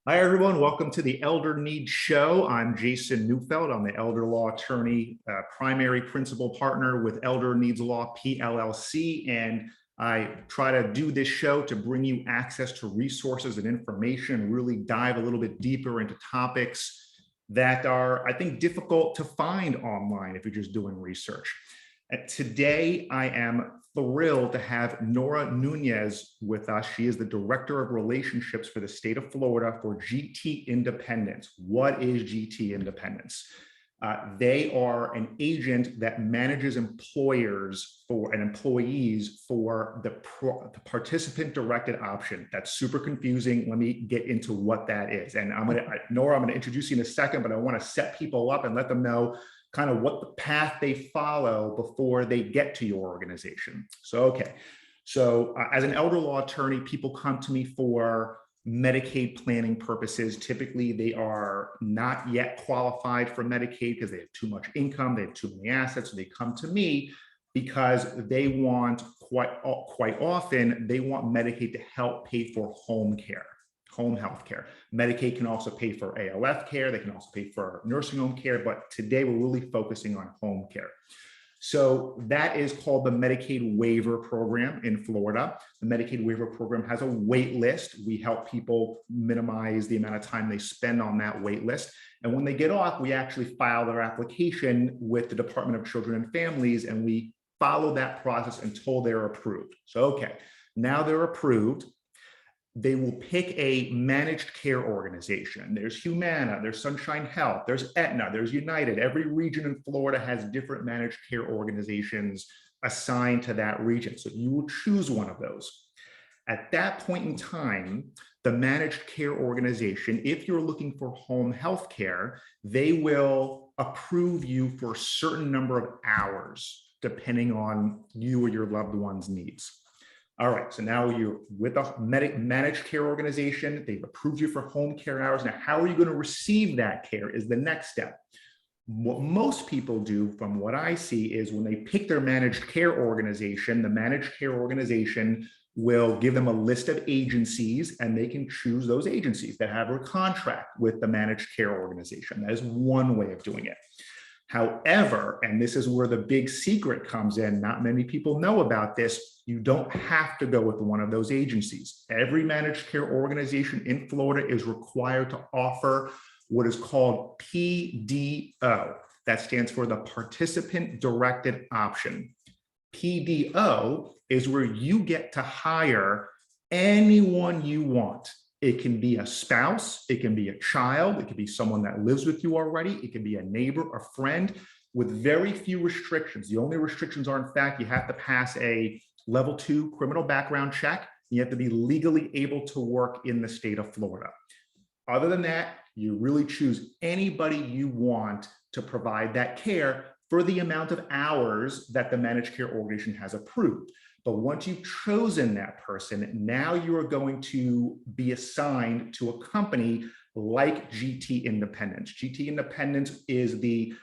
Hi, everyone. Welcome to the Elder Needs Show. I'm Jason Neufeld. I'm the elder law attorney, primary principal partner with Elder Needs Law PLLC, and I try to do this show to bring you access to resources and information, really dive a little bit deeper into topics that are, I think, difficult to find online if you're just doing research. Today, I am thrilled to have Nora Nunez with us. She is the Director of Relationships for the state of Florida for GT Independence. What is GT Independence? They are an agent that manages employers for and employees for the participant-directed option. That's super confusing. Let me get into what that is. And Nora, I'm going to introduce you in a second, but I want to set people up and let them know kind of what the path they follow before they get to your organization. So as an elder law attorney, people come to me for Medicaid planning purposes. Typically, they are not yet qualified for Medicaid because they have too much income, they have too many assets. So they come to me because they want, quite often, they want Medicaid to help pay for home care. Home health care. Medicaid can also pay for ALF care. They can also pay for nursing home care, but today we're really focusing on home care. So that is called the Medicaid waiver program in Florida. The Medicaid waiver program has a wait list. We help people minimize the amount of time they spend on that wait list. And when they get off, we actually file their application with the Department of Children and Families, and we follow that process until they're approved. So, now they're approved. They will pick a managed care organization. There's Humana, there's Sunshine Health, there's Aetna, there's United. Every region in Florida has different managed care organizations assigned to that region. So you will choose one of those. At that point in time, the managed care organization, if you're looking for home health care, they will approve you for a certain number of hours, depending on you or your loved one's needs. All right, so now you're with a managed care organization. They've approved you for home care hours. Now, how are you going to receive that care is the next step. What most people do, from what I see, is when they pick their managed care organization, the managed care organization will give them a list of agencies, and they can choose those agencies that have a contract with the managed care organization. That is one way of doing it. However, and this is where the big secret comes in, not many people know about this, you don't have to go with one of those agencies. Every managed care organization in Florida is required to offer what is called PDO. That stands for the Participant Directed Option. PDO is where you get to hire anyone you want. It can be a spouse, it can be a child, it can be someone that lives with you already, it can be a neighbor, a friend, with very few restrictions. The only restrictions are, in fact, you have to pass a level 2 criminal background check. You have to be legally able to work in the state of Florida. Other than that, you really choose anybody you want to provide that care for the amount of hours that the managed care organization has approved. But once you've chosen that person, now you are going to be assigned to a company like GT Independence. GT Independence is the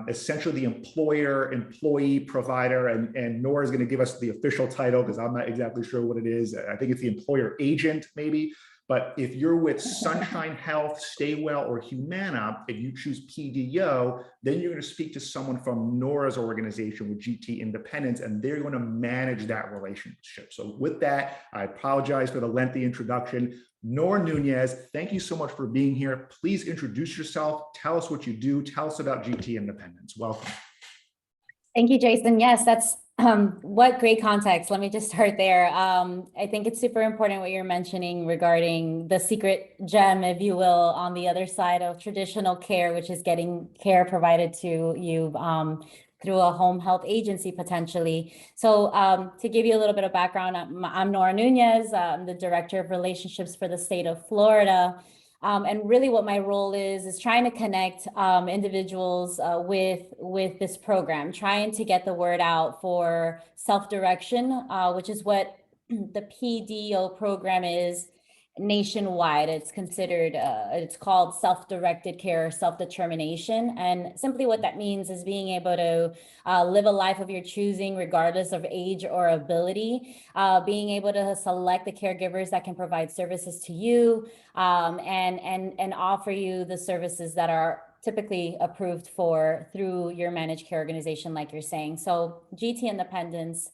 essentially the employer, employee, provider, and Nora is going to give us the official title because I'm not exactly sure what it is. I think it's the employer agent, maybe. But if you're with Sunshine Health, Staywell, or Humana, if you choose PDO, then you're going to speak to someone from Nora's organization with GT Independence, and they're going to manage that relationship. So with that, I apologize for the lengthy introduction. Nora Nunez, thank you so much for being here. Please introduce yourself. Tell us what you do. Tell us about GT Independence. Welcome. Thank you, Jason. Yes, that's what great context. Let me just start there. I think it's super important what you're mentioning regarding the secret gem, if you will, on the other side of traditional care, which is getting care provided to you through a home health agency potentially. So to give you a little bit of background, I'm Nora Nunez. I'm the Director of Relationships for the state of Florida. And really what my role is trying to connect individuals with this program, trying to get the word out for self-direction, which is what the PDO program is. nationwide. It's considered, it's called self-directed care, self-determination. And simply what that means is being able to live a life of your choosing, regardless of age or ability, being able to select the caregivers that can provide services to you, and offer you the services that are typically approved for through your managed care organization, like you're saying. So GT Independence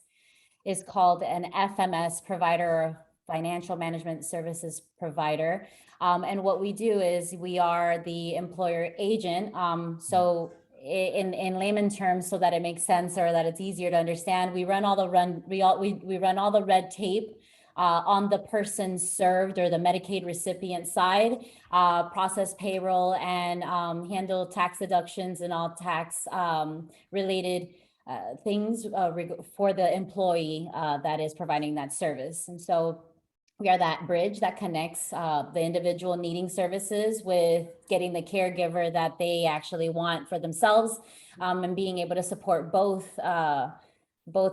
is called an FMS provider, financial management services provider. And what we do is we are the employer agent. So in layman terms, so that it makes sense or that it's easier to understand, we run all the we run all the red tape on the person served or the Medicaid recipient side, process payroll, and handle tax deductions and all tax related things for the employee that is providing that service. And so we are that bridge that connects the individual needing services with getting the caregiver that they actually want for themselves, and being able to support both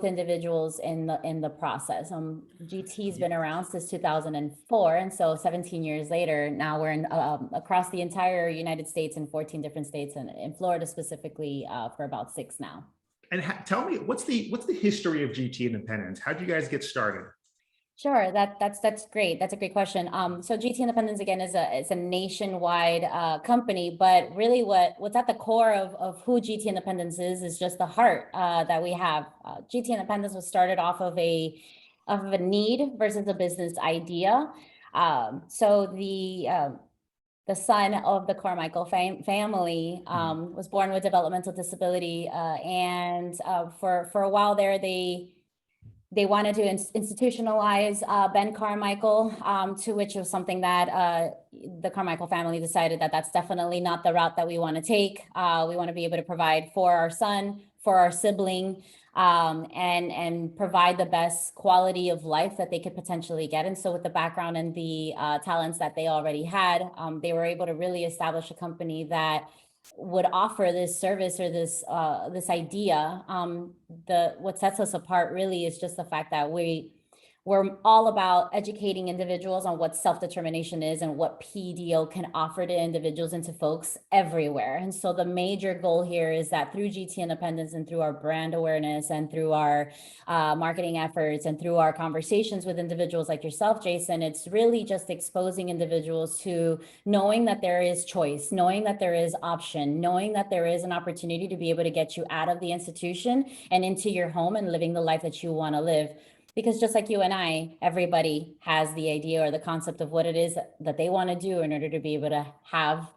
individuals in the process. GT's been around since 2004, and so 17 years later, now we're in across the entire United States in 14 different states, and in Florida specifically for about 6 now. And tell me, what's the history of GT Independence? How did you guys get started? Sure, that's great. That's a great question. So GT Independence, again, is a nationwide company, but really what's at the core of who GT Independence is just the heart that we have. GT Independence was started off of a need versus a business idea. So the son of the Carmichael family was born with developmental disability, and for a while there, they wanted to institutionalize Ben Carmichael, to which was something that the Carmichael family decided that that's definitely not the route that we want to take. We want to be able to provide for our son, for our sibling, and provide the best quality of life that they could potentially get. And so with the background and the talents that they already had, they were able to really establish a company that would offer this service or this idea. What sets us apart really is just the fact that we're all about educating individuals on what self-determination is and what PDO can offer to individuals and to folks everywhere. And so the major goal here is that through GT Independence and through our brand awareness and through our marketing efforts and through our conversations with individuals like yourself, Jason, it's really just exposing individuals to knowing that there is choice, knowing that there is option, knowing that there is an opportunity to be able to get you out of the institution and into your home and living the life that you want to live. Because just like you and I, everybody has the idea or the concept of what it is that they want to do in order to be able to have,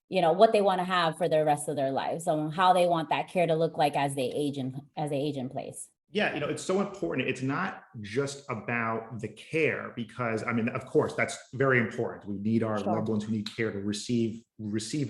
what they want to have for the rest of their lives, and how they want that care to look like as they age in place. Yeah, it's so important. It's not just about the care, because, I mean, of course, that's very important. We need our loved ones who need care to receive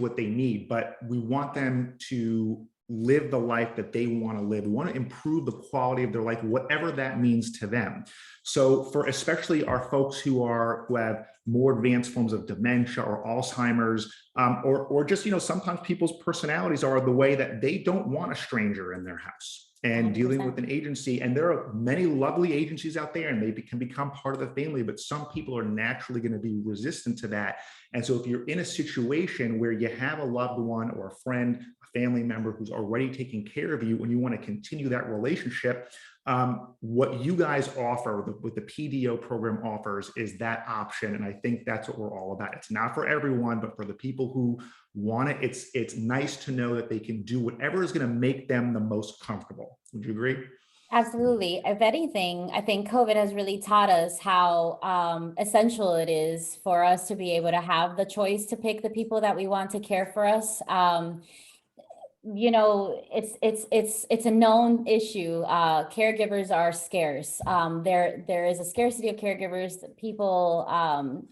what they need, but we want them to live the life that they want to live. We want to improve the quality of their life, whatever that means to them. So for especially our folks who have more advanced forms of dementia or Alzheimer's, or just, sometimes people's personalities are the way that they don't want a stranger in their house. And 100%. Dealing with an agency, and there are many lovely agencies out there, and they can become part of the family, but some people are naturally going to be resistant to that. And so if you're in a situation where you have a loved one or a friend, a family member who's already taking care of you, and you want to continue that relationship, what you guys offer, what the PDO program offers, is that option. And I think that's what we're all about. It's not for everyone, but for the people who want it, it's nice to know that they can do whatever is going to make them the most comfortable. Would you agree? Absolutely. If anything, I think COVID has really taught us how essential it is for us to be able to have the choice to pick the people that we want to care for us. It's a known issue. Caregivers are scarce. There is a scarcity of caregivers. People,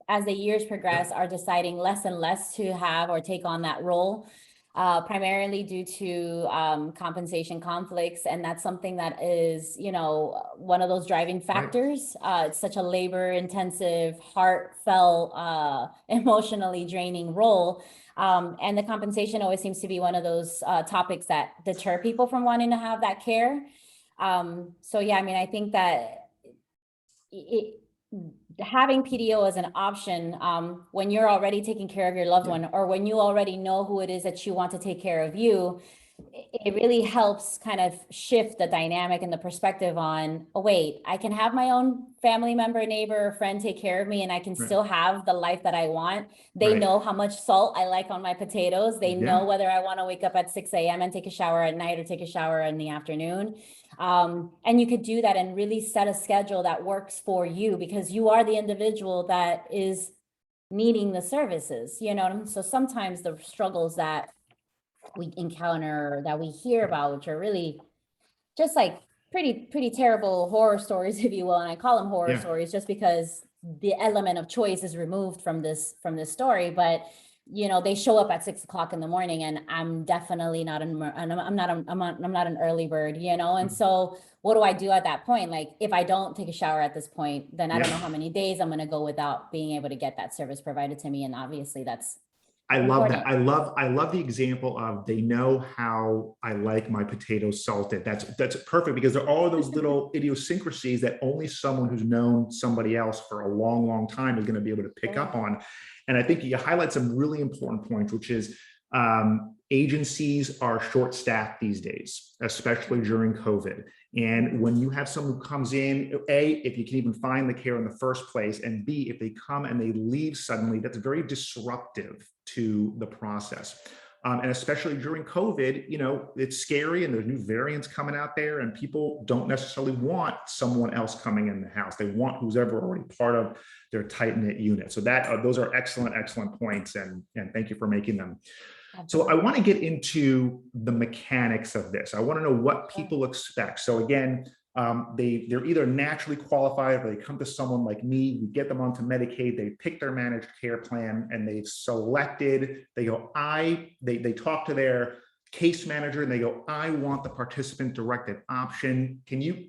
as the years progress, are deciding less and less to have or take on that role, primarily due to compensation conflicts. And that's something that is, one of those driving factors. It's such a labor intensive, heartfelt, emotionally draining role. And the compensation always seems to be one of those topics that deter people from wanting to have that care. So yeah, I mean, I think that having PDO as an option when you're already taking care of your loved one, or when you already know who it is that you want to take care of you, it really helps kind of shift the dynamic and the perspective on, oh, wait, I can have my own family member, neighbor, or friend take care of me, and I can still have the life that I want. They know how much salt I like on my potatoes. They know whether I want to wake up at 6 a.m. and take a shower at night or take a shower in the afternoon. And you could do that and really set a schedule that works for you, because you are the individual that is needing the services, you know what I mean? So sometimes the struggles that we encounter, that we hear about, which are really just like pretty terrible horror stories, if you will. And I call them horror stories just because the element of choice is removed from this story. But you know, they show up at 6 o'clock in the morning, and I'm definitely not I'm not an early bird, you know? And so what do I do at that point? Like, if I don't take a shower at this point, then I don't know how many days I'm going to go without being able to get that service provided to me. And obviously that's I love that. I love the example of, they know how I like my potatoes salted. That's perfect, because there are all those little idiosyncrasies that only someone who's known somebody else for a long time is going to be able to pick up on. And I think you highlight some really important points, which is agencies are short-staffed these days, especially during COVID. And when you have someone who comes in, A, if you can even find the care in the first place, and B, if they come and they leave suddenly, that's very disruptive to the process. And especially during COVID, you know, it's scary, and there's new variants coming out there, and people don't necessarily want someone else coming in the house. They want who's ever already part of their tight-knit unit. So that those are excellent points, and thank you for making them. So I want to get into the mechanics of this. I want to know what people expect. So again, they're either naturally qualified, or they come to someone like me. We get them onto Medicaid. They pick their managed care plan, and they've selected. They go, they talk to their case manager, and they go, I want the participant directed option. Can you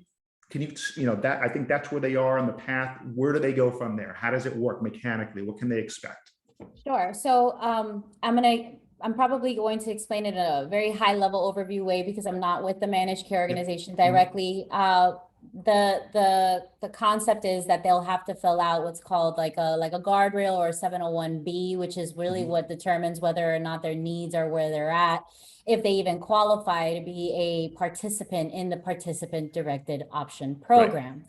that, I think that's where they are on the path. Where do they go from there? How does it work mechanically? What can they expect? Sure. So I'm probably going to explain it in a very high level overview way, because I'm not with the managed care organization directly. The concept is that they'll have to fill out what's called like a guardrail, or a 701B, which is really what determines whether or not their needs are where they're at, if they even qualify to be a participant in the participant directed option program.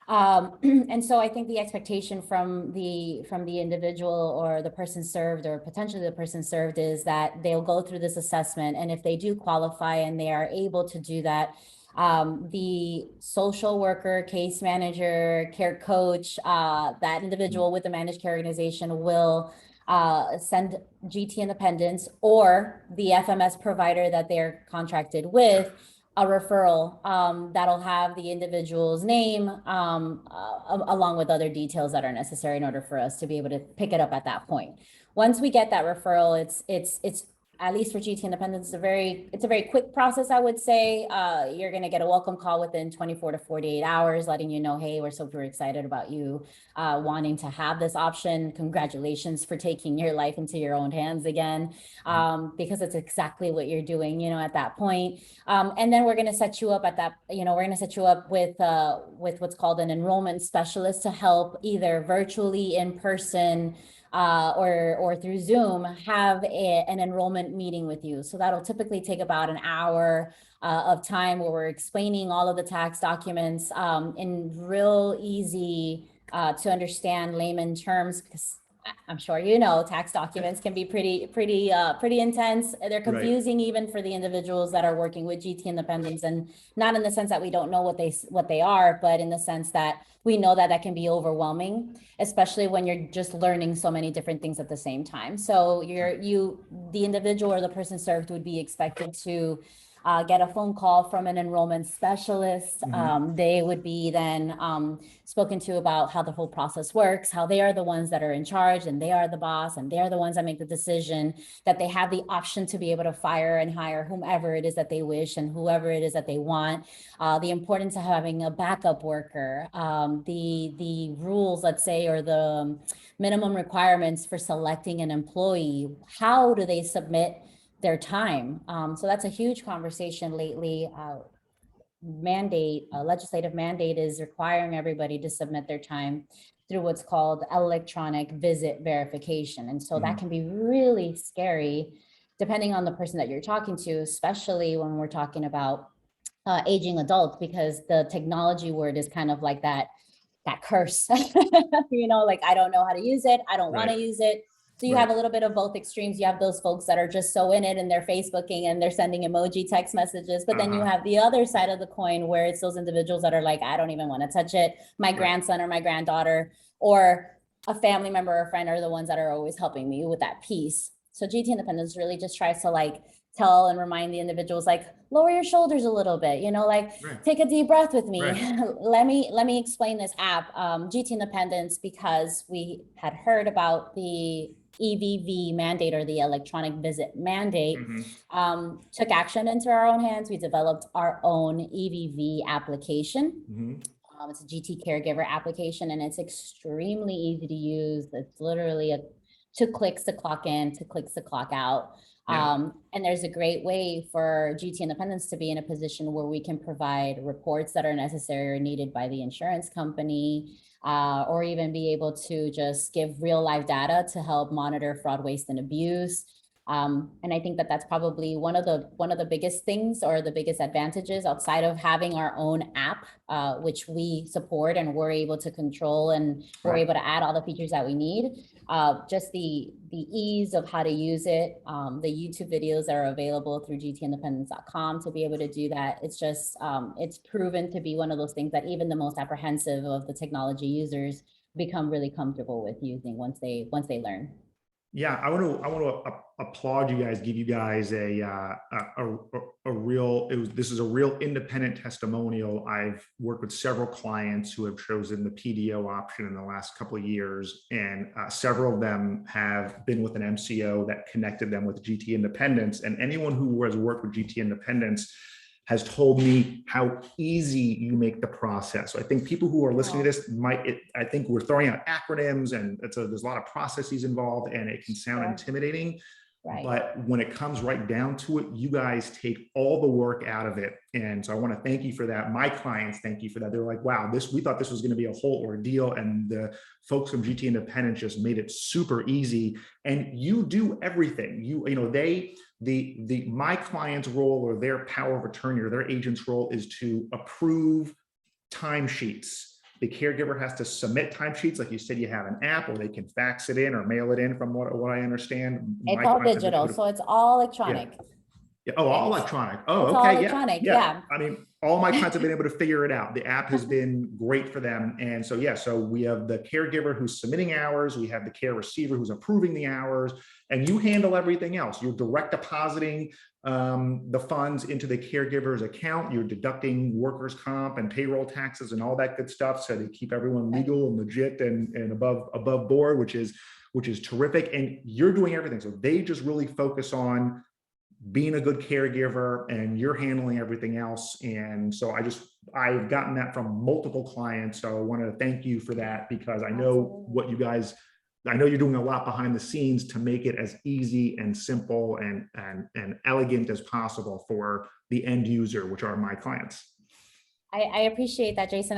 And so I think the expectation from the individual, or the person served, or potentially the person served, is that they'll go through this assessment. And if they do qualify and they are able to do that, the social worker, case manager, care coach, that individual with the managed care organization will send GT Independence, or the FMS provider that they're contracted with, a referral that'll have the individual's name along with other details that are necessary in order for us to be able to pick it up at that point. Once we get that referral, it's at least for GT Independence, it's a very quick process, I would say. You're going to get a welcome call within 24 to 48 hours, letting you know, hey, we're super excited about you wanting to have this option. Congratulations for taking your life into your own hands again, because it's exactly what you're doing, you know, at that point. And then we're going to set you up at that, you know, we're going to set you up with what's called an enrollment specialist to help either virtually, in person, or through Zoom, have an enrollment meeting with you. So that'll typically take about an hour of time, where we're explaining all of the tax documents in real easy to understand layman terms, because I'm sure you know tax documents can be pretty intense. They're confusing even for the individuals that are working with GT Independence, and not in the sense that we don't know what they are, but in the sense that we know that can be overwhelming, especially when you're just learning so many different things at the same time. So the individual or the person served would be expected to get a phone call from an enrollment specialist. They would be then spoken to about how the whole process works, how they are the ones that are in charge, and they are the boss, and they're the ones that make the decision, that they have the option to be able to fire and hire whomever it is that they wish, and whoever it is that they want. The importance of having a backup worker, the rules, let's say, or the minimum requirements for selecting an employee. How do they submit their time? So that's a huge conversation lately. Legislative mandate is requiring everybody to submit their time. through what's called electronic visit verification. And so that can be really scary depending on the person that you're talking to, especially when we're talking about aging adults, because the technology word is kind of like that curse, you know, like, I don't know how to use it. I don't want to use it. So you have a little bit of both extremes. You have those folks that are just so in it and they're Facebooking and they're sending emoji text messages. But then you have the other side of the coin where it's those individuals that are like, I don't even want to touch it. My grandson or my granddaughter or a family member or friend are the ones that are always helping me with that piece. So GT Independence really just tries to like tell and remind the individuals, like, lower your shoulders a little bit, you know, like take a deep breath with me. Let me explain this app, GT Independence, because we had heard about the EVV mandate, or the electronic visit mandate, took action into our own hands. We developed our own EVV application. It's a GT caregiver application, and it's extremely easy to use. It's literally 2 clicks to clock in, 2 clicks to clock out. And there's a great way for GT Independence to be in a position where we can provide reports that are necessary or needed by the insurance company, or even be able to just give real live data to help monitor fraud, waste, and abuse. And I think that that's probably one of the biggest things, or the biggest advantages, outside of having our own app, which we support and we're able to control, and we're able to add all the features that we need. Just the ease of how to use it, the YouTube videos that are available through gtindependence.com to be able to do that. It's just, it's proven to be one of those things that even the most apprehensive of the technology users become really comfortable with using once they learn. Yeah, I want to applaud you guys, give you guys a real, this is a real independent testimonial. I've worked with several clients who have chosen the PDO option in the last couple of years, and several of them have been with an MCO that connected them with GT Independence. And anyone who has worked with GT Independence has told me how easy you make the process. So I think people who are listening to this I think we're throwing out acronyms, and there's a lot of processes involved, and it can sound intimidating. But when it comes right down to it, you guys take all the work out of it. And so I want to thank you for that. My clients thank you for that. They're like, wow, we thought this was going to be a whole ordeal. And the folks from GT Independence just made it super easy. And you do everything. My client's role, or their power of attorney, or their agent's role, is to approve timesheets. The caregiver has to submit timesheets. Like you said, you have an app, or they can fax it in or mail it in, from what I understand. It's all digital, so it's all electronic. Oh, all electronic. Oh, it's okay. All electronic. Yeah. I mean, all my clients have been able to figure it out. The app has been great for them. And so, so we have the caregiver who's submitting hours. We have the care receiver who's approving the hours, and you handle everything else. You're direct depositing the funds into the caregiver's account. You're deducting workers' comp and payroll taxes and all that good stuff, so to keep everyone legal and legit and above board, which is terrific. And you're doing everything. So they just really focus on being a good caregiver, and you're handling everything else. And so I've gotten that from multiple clients. So I wanted to thank you for that, because I know I know you're doing a lot behind the scenes to make it as easy and simple and elegant as possible for the end user, which are my clients. I appreciate that, Jason.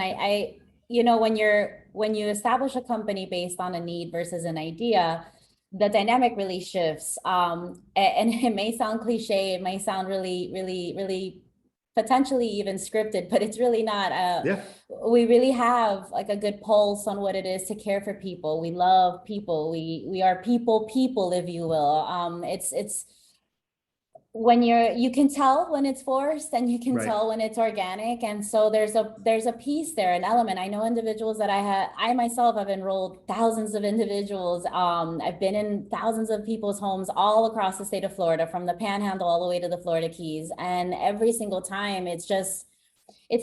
When you establish a company based on a need versus an idea, the dynamic really shifts. And it may sound cliche, it may sound really, really, really potentially even scripted, but it's really not. We really have like a good pulse on what it is to care for people. We love people. We are people, if you will. It's when you can tell when it's forced, and you can tell when it's organic. And so there's a piece there, an element. I know individuals that I myself have enrolled thousands of individuals. I've been in thousands of people's homes all across the state of Florida, from the Panhandle all the way to the Florida Keys. And every single time it's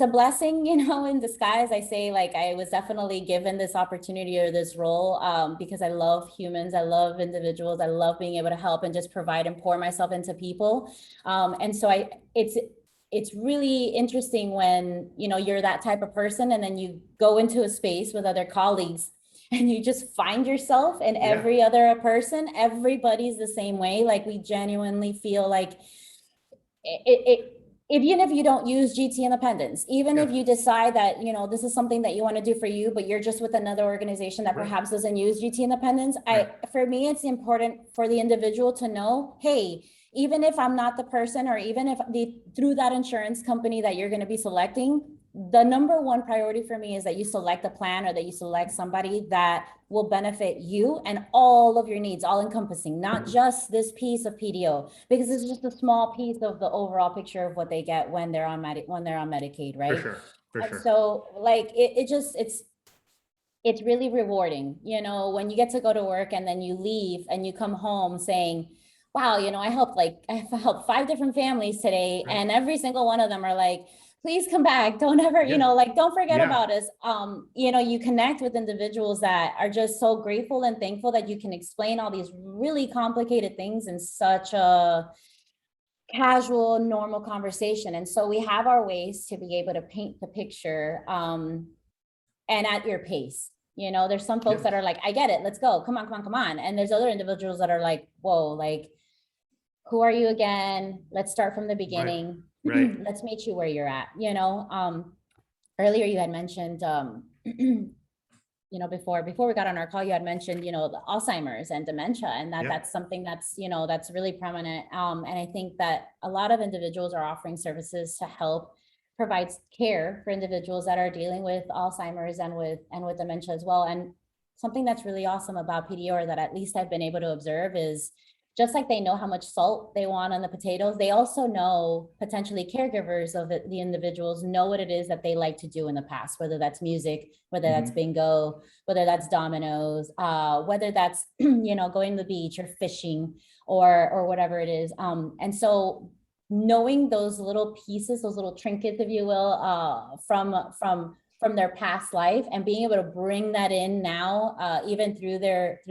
a blessing, in disguise. I say, like, I was definitely given this opportunity or this role because I love humans. I love individuals. I love being able to help and just provide and pour myself into people. And so it's really interesting when, you're that type of person, and then you go into a space with other colleagues, and you just find yourself in every other person. Everybody's the same way. Like, we genuinely feel like even if you don't use GT Independence, even if you decide that, you know, this is something that you want to do for you, but you're just with another organization that perhaps doesn't use GT Independence, for me, it's important for the individual to know, hey, even if I'm not the person, or even if through that insurance company that you're going to be selecting, the number one priority for me is that you select a plan, or that you select somebody that will benefit you and all of your needs, all encompassing, not just this piece of PDO, because it's just a small piece of the overall picture of what they get when they're on Medicaid, right? For sure. So like it's really rewarding, you know, when you get to go to work and then you leave and you come home saying, wow, you know, I helped 5 different families today, and every single one of them are like, please come back. Don't ever, you know, like, don't forget about us. You know, you connect with individuals that are just so grateful and thankful that you can explain all these really complicated things in such a casual, normal conversation. And so we have our ways to be able to paint the picture, and at your pace. You know, there's some folks that are like, I get it, let's go, come on. And there's other individuals that are like, whoa, like, who are you again? Let's start from the beginning. Let's meet you where you're at. You know, earlier you had mentioned, you know, before we got on our call, you had mentioned, you know, the Alzheimer's and dementia, and that's something that's, you know, that's really prominent. And I think that a lot of individuals are offering services to help provide care for individuals that are dealing with Alzheimer's and with dementia as well. And something that's really awesome about PDO, or that at least I've been able to observe, is just like they know how much salt they want on the potatoes, they also know, potentially caregivers of the individuals know what it is that they like to do in the past, whether that's music, whether that's bingo, whether that's dominoes, whether that's, you know, going to the beach or fishing, or whatever it is. And so knowing those little pieces, those little trinkets, if you will, from their past life, and being able to bring that in now, even through their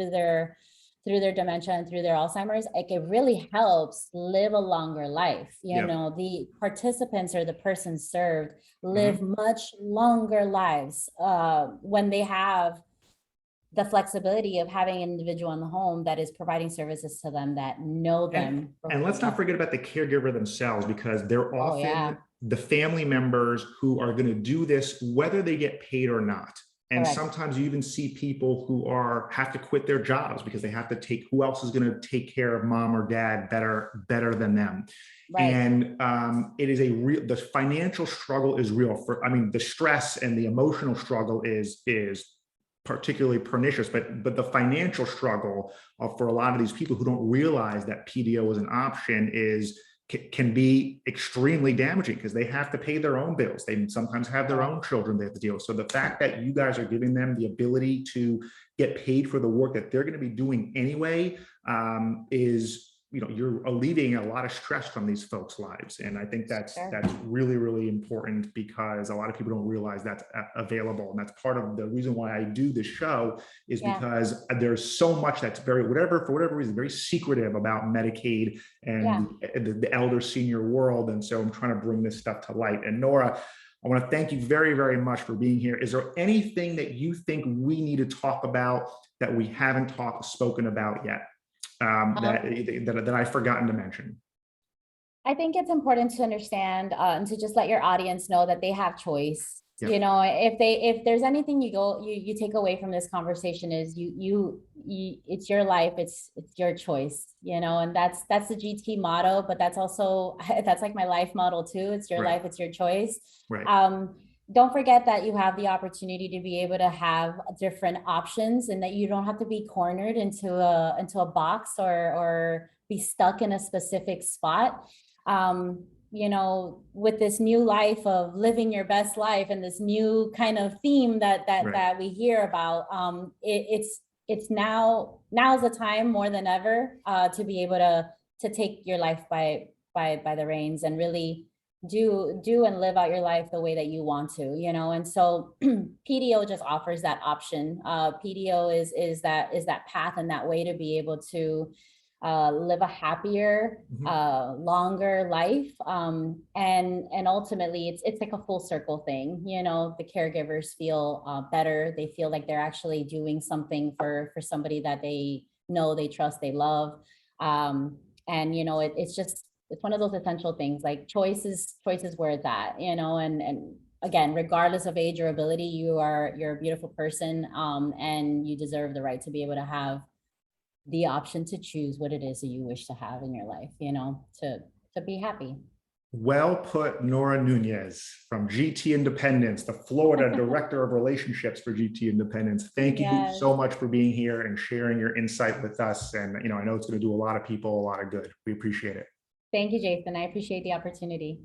dementia and through their Alzheimer's, like, it really helps live a longer life. You know, the participants or the persons served live much longer lives when they have the flexibility of having an individual in the home that is providing services to them, that know them. And let's not forget about the caregiver themselves, because they're often the family members who are going to do this, whether they get paid or not. And sometimes you even see people who have to quit their jobs because they have to take, who else is going to take care of mom or dad better than them. And it is the financial struggle is real. The stress and the emotional struggle is particularly pernicious, but the financial struggle for a lot of these people who don't realize that PDO is an option can be extremely damaging, because they have to pay their own bills. They sometimes have their own children they have to deal with. So the fact that you guys are giving them the ability to get paid for the work that they're going to be doing anyway, is, you know, you're alleviating a lot of stress from these folks' lives. And I think that's really, really important, because a lot of people don't realize that's available. And that's part of the reason why I do this show, is because there's so much that's for whatever reason, very secretive about Medicaid and the elder senior world. And so I'm trying to bring this stuff to light. And Nora, I want to thank you very, very much for being here. Is there anything that you think we need to talk about that we haven't spoken about yet? That I've forgotten to mention? I think it's important to understand, and to just let your audience know that they have choice. You know, if there's anything you take away from this conversation, is you it's your life, it's your choice, you know, and that's the GT motto, but that's also, that's like my life model too. It's your life, it's your choice. Don't forget that you have the opportunity to be able to have different options, and that you don't have to be cornered into a box or be stuck in a specific spot. You know, with this new life of living your best life, and this new kind of theme that we hear about, it's now's the time more than ever to be able to take your life by the reins, and really do and live out your life the way that you want to, you know. And so PDO just offers that option. PDO is that path and that way to be able to live a happier, longer life. And ultimately it's like a full circle thing. You know, the caregivers feel better. They feel like they're actually doing something for somebody that they know, they trust, they love. And, you know, it's just, it's one of those essential things, like choice is where it's at, you know, and again, regardless of age or ability, you're a beautiful person, and you deserve the right to be able to have the option to choose what it is that you wish to have in your life, you know, to be happy. Well put, Nora Nunez from GT Independence, the Florida Director of Relationships for GT Independence. Thank you Yes. so much for being here and sharing your insight with us. And, you know, I know it's going to do a lot of people a lot of good. We appreciate it. Thank you, Jason. I appreciate the opportunity.